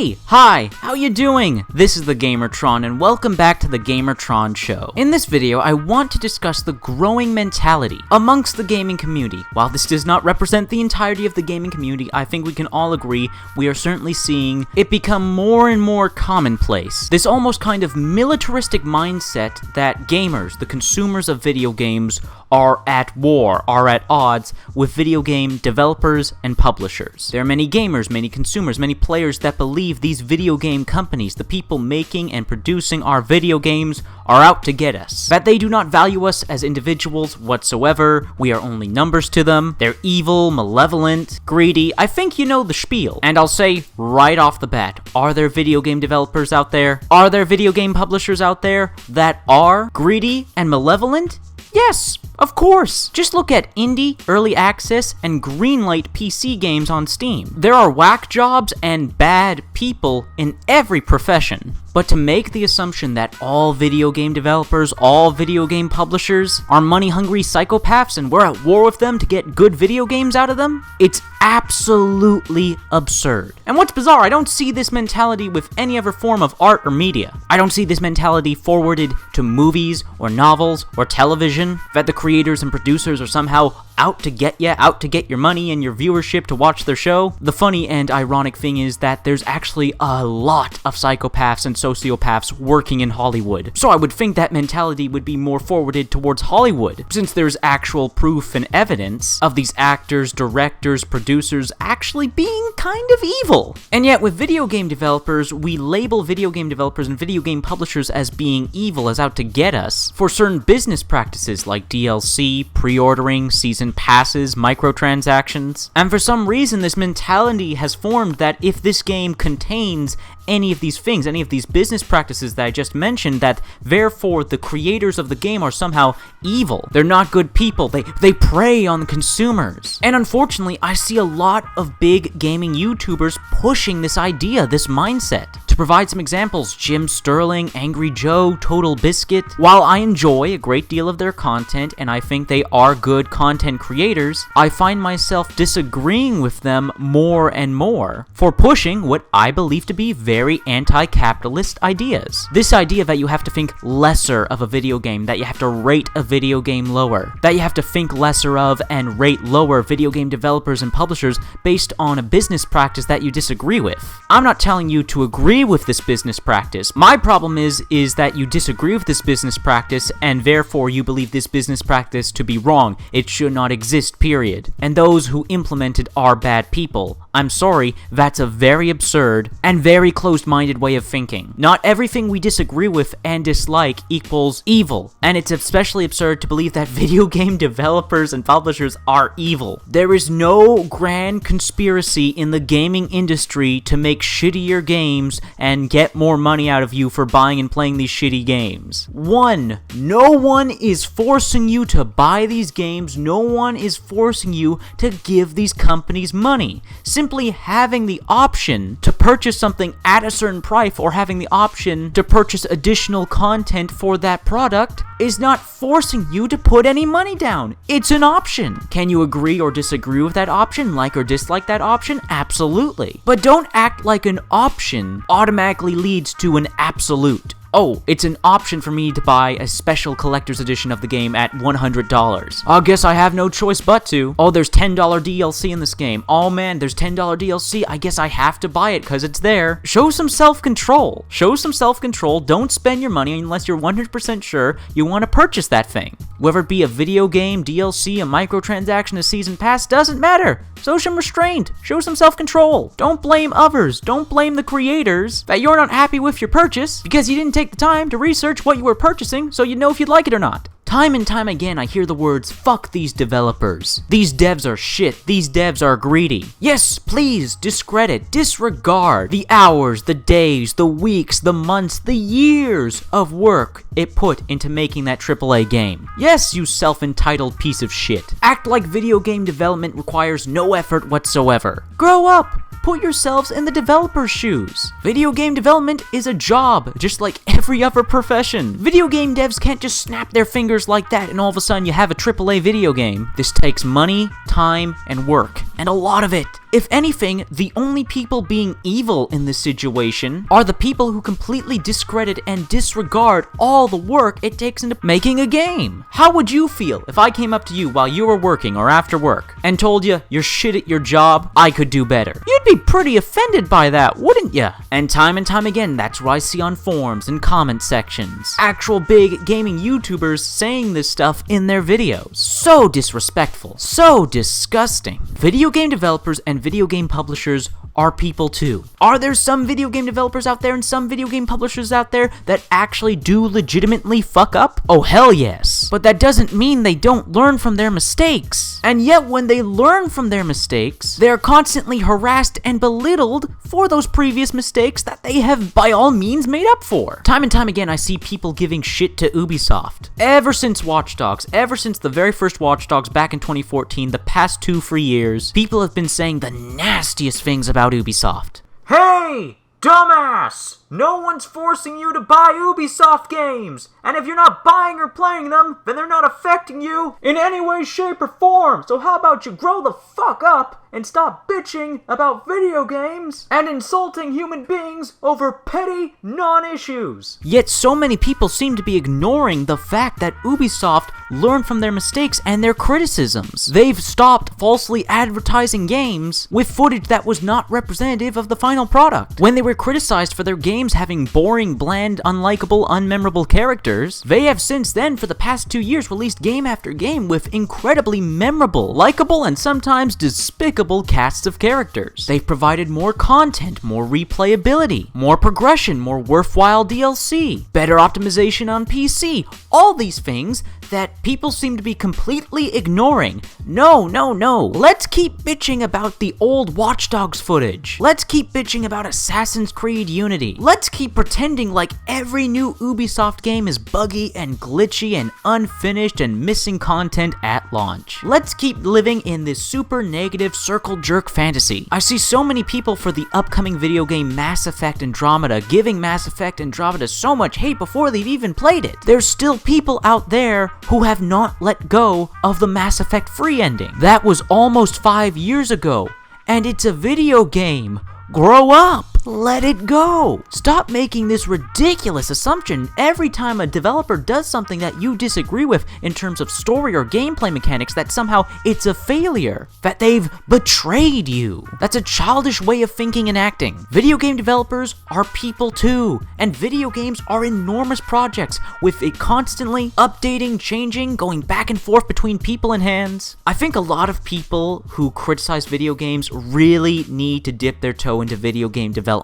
Hey! Hi! How you doing? This is the Gamertron and welcome back to the Gamertron Show. In this video, I want to discuss the growing mentality amongst the gaming community. While this does not represent the entirety of the gaming community, I think we can all agree we are certainly seeing it become more and more commonplace. This almost kind of militaristic mindset that gamers, the consumers of video games, are at war, are at odds with video game developers and publishers. There are many gamers, many consumers, many players that believe these video game companies, the people making and producing our video games, are out to get us. That they do not value us as individuals whatsoever, we are only numbers to them, they're evil, malevolent, greedy. I think you know the spiel. And I'll say right off the bat, are there video game developers out there? Are there video game publishers out there that are greedy and malevolent? Yes, of course. Just look at indie, early access, and greenlight PC games on Steam. There are whack jobs and bad people in every profession. But to make the assumption that all video game developers, all video game publishers are money-hungry psychopaths and we're at war with them to get good video games out of them, it's absolutely absurd. And what's bizarre, I don't see this mentality with any other form of art or media. I don't see this mentality forwarded to movies or novels or television, that the creators and producers are somehow out to get you, out to get your money and your viewership to watch their show. The funny and ironic thing is that there's actually a lot of psychopaths and sociopaths working in Hollywood. So I would think that mentality would be more forwarded towards Hollywood, since there's actual proof and evidence of these actors, directors, producers actually being kind of evil. And yet with video game developers, we label video game developers and video game publishers as being evil, as out to get us, for certain business practices like DLC, pre-ordering, season passes, microtransactions. And for some reason, this mentality has formed that if this game contains any of these things, any of these business practices that I just mentioned, that therefore the creators of the game are somehow evil. They're not good people. They prey on the consumers. And unfortunately, I see a lot of big gaming YouTubers pushing this idea, this mindset. To provide some examples, Jim Sterling, Angry Joe, Total Biscuit. While I enjoy a great deal of their content and I think they are good content creators, I find myself disagreeing with them more and more for pushing what I believe to be very anti-capitalist ideas. This idea that you have to think lesser of a video game, that you have to rate a video game lower, that you have to think lesser of and rate lower video game developers and publishers based on a business practice that you disagree with. I'm not telling you to agree with this business practice. My problem is that you disagree with this business practice and therefore you believe this business practice to be wrong. It should not exist, period. And those who implement it are bad people. I'm sorry, that's a very absurd and very closed-minded way of thinking. Not everything we disagree with and dislike equals evil, and it's especially absurd to believe that video game developers and publishers are evil. There is no grand conspiracy in the gaming industry to make shittier games and get more money out of you for buying and playing these shitty games. No one is forcing you to buy these games, no one is forcing you to give these companies money. Simply having the option to purchase something at a certain price or having the option to purchase additional content for that product is not forcing you to put any money down. It's an option. Can you agree or disagree with that option, like or dislike that option? Absolutely. But don't act like an option automatically leads to an absolute. Oh, it's an option for me to buy a special collector's edition of the game at $100. I guess I have no choice but to. Oh, there's $10 DLC in this game. Oh man, there's $10 DLC. I guess I have to buy it because it's there. Show some self-control. Show some self-control. Don't spend your money unless you're 100% sure you want to purchase that thing. Whether it be a video game, DLC, a microtransaction, a season pass, doesn't matter. Show some restraint. Show some self-control. Don't blame others. Don't blame the creators that you're not happy with your purchase because you didn't take the time to research what you were purchasing so you'd know if you'd like it or not. Time and time again, I hear the words, fuck these developers. These devs are shit. These devs are greedy. Yes, please, discredit, disregard the hours, the days, the weeks, the months, the years of work it put into making that AAA game. Yes, you self-entitled piece of shit. Act like video game development requires no effort whatsoever. Grow up. put yourselves in the developer's shoes. Video game development is a job, just like every other profession. Video game devs can't just snap their fingers like that and all of a sudden you have a AAA video game. This takes money, time, and work, and a lot of it. If anything, the only people being evil in this situation are the people who completely discredit and disregard all the work it takes into making a game. How would you feel if I came up to you while you were working or after work and told you you're shit at your job, I could do better? You'd be pretty offended by that, wouldn't ya? And time again, that's what I see on forums and comment sections. Actual big gaming YouTubers saying this stuff in their videos. So disrespectful, so disgusting. Video game developers and video game publishers are people too. Are there some video game developers out there and some video game publishers out there that actually do legitimately fuck up? Oh hell yes. But that doesn't mean they don't learn from their mistakes. And yet when they learn from their mistakes, they are constantly harassed and belittled for those previous mistakes that they have by all means made up for. Time and time again I see people giving shit to Ubisoft. Ever since Watch Dogs, ever since the very first Watch Dogs back in 2014, the past 2-3 years, people have been saying the nastiest things about Ubisoft. Hey, dumbass! No one's forcing you to buy Ubisoft games! And if you're not buying or playing them, then they're not affecting you in any way, shape, or form! So how about you grow the fuck up and stop bitching about video games and insulting human beings over petty non-issues? Yet so many people seem to be ignoring the fact that Ubisoft learned from their mistakes and their criticisms. They've stopped falsely advertising games with footage that was not representative of the final product. When they were criticized for their games having boring, bland, unlikable, unmemorable characters, they have since then, for the past 2 years, released game after game with incredibly memorable, likable, and sometimes despicable casts of characters. They've provided more content, more replayability, more progression, more worthwhile DLC, better optimization on PC, all these things that people seem to be completely ignoring. No. Let's keep bitching about the old Watch Dogs footage. Let's keep bitching about Assassin's Creed Unity. Let's keep pretending like every new Ubisoft game is buggy and glitchy and unfinished and missing content at launch. Let's keep living in this super negative circle jerk fantasy. I see so many people for the upcoming video game Mass Effect Andromeda giving Mass Effect Andromeda so much hate before they've even played it. There's still people out there who have not let go of the Mass Effect free ending. That was almost 5 years ago, and it's a video game. Grow up! Let it go! Stop making this ridiculous assumption every time a developer does something that you disagree with in terms of story or gameplay mechanics that somehow it's a failure, that they've betrayed you. That's a childish way of thinking and acting. Video game developers are people too, and video games are enormous projects with it constantly updating, changing, going back and forth between people and hands. I think a lot of people who criticize video games really need to dip their toe into video game development.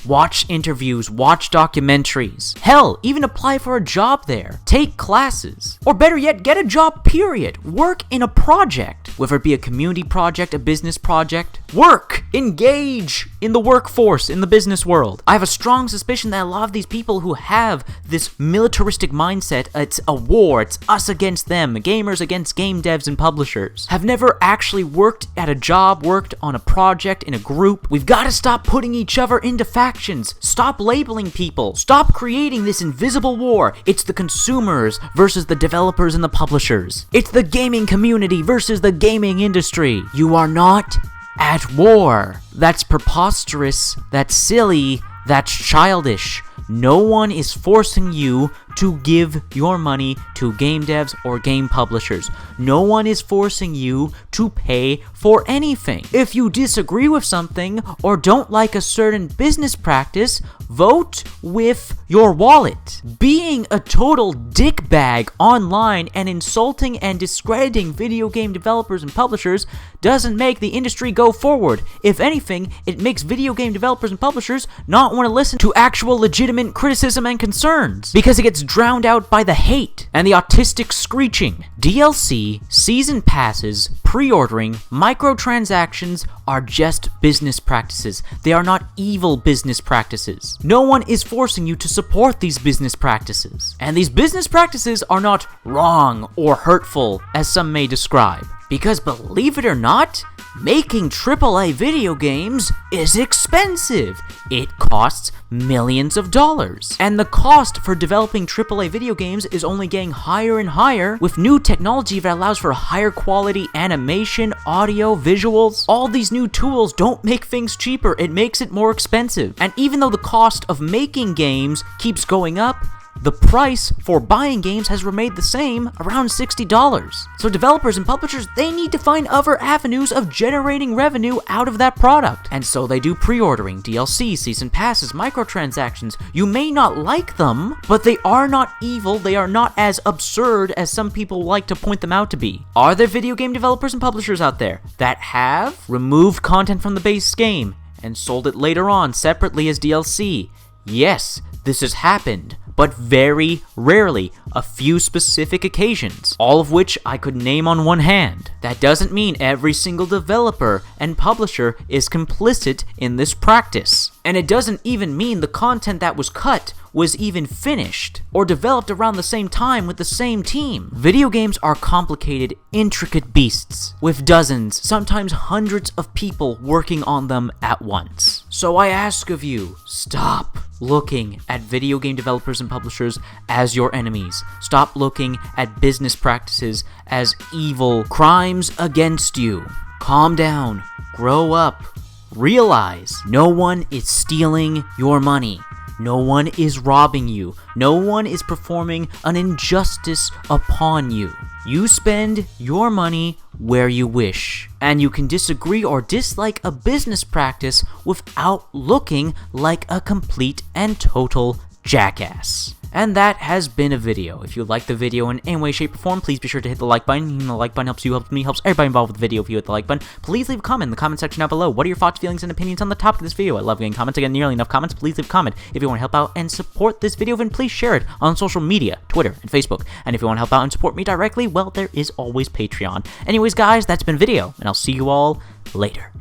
Watch interviews, watch documentaries. Hell, even apply for a job there. Take classes. Or better yet, get a job, period. Work in a project. Whether it be a community project, a business project. Work! Engage in the workforce, in the business world. I have a strong suspicion that a lot of these people who have this militaristic mindset, it's a war, it's us against them, gamers against game devs and publishers, have never actually worked at a job, worked on a project, in a group. We've got to stop putting each other into factions. Stop labeling people. Stop creating this invisible war. It's the consumers versus the developers and the publishers. It's the gaming community versus the gaming industry. You are not at war. That's preposterous. That's silly. That's childish. No one is forcing you to give your money to game devs or game publishers. No one is forcing you to pay for anything. If you disagree with something or don't like a certain business practice, vote with your wallet. Being a total dickbag online and insulting and discrediting video game developers and publishers doesn't make the industry go forward. If anything, it makes video game developers and publishers not want to listen to actual legitimate criticism and concerns, because it gets drowned out by the hate and the autistic screeching. DLC, season passes, pre-ordering, microtransactions are just business practices. They are not evil business practices. No one is forcing you to support these business practices. And these business practices are not wrong or hurtful, as some may describe. Because believe it or not, Making AAA video games is expensive. It costs millions of dollars. And the cost for developing AAA video games is only getting higher and higher with new technology that allows for higher quality animation, audio, visuals. All these new tools don't make things cheaper, it makes it more expensive. And even though the cost of making games keeps going up, the price for buying games has remained the same, around $60. So developers and publishers, they need to find other avenues of generating revenue out of that product. And so they do pre-ordering, DLC, season passes, microtransactions. You may not like them, but they are not evil. They are not as absurd as some people like to point them out to be. Are there video game developers and publishers out there that have removed content from the base game and sold it later on separately as DLC? Yes, this has happened, but very rarely, a few specific occasions, all of which I could name on one hand. That doesn't mean every single developer and publisher is complicit in this practice. And it doesn't even mean the content that was cut was even finished or developed around the same time with the same team. Video games are complicated, intricate beasts with dozens, sometimes hundreds of people working on them at once. So I ask of you, stop looking at video game developers and publishers as your enemies. Stop looking at business practices as evil crimes against you. Calm down, grow up, realize no one is stealing your money. No one is robbing you. No one is performing an injustice upon you. You spend your money where you wish. And you can disagree or dislike a business practice without looking like a complete and total jackass. And that has been a video. If you liked the video in any way, shape, or form, please be sure to hit the like button. The like button helps you, helps me, helps everybody involved with the video if you hit the like button. Please leave a comment in the comment section down below. What are your thoughts, feelings, and opinions on the topic of this video? I love getting comments. I get nearly enough comments. Please leave a comment. If you want to help out and support this video, then please share it on social media, Twitter and Facebook. And if you want to help out and support me directly, well, there is always Patreon. Anyways, guys, that's been video, and I'll see you all later.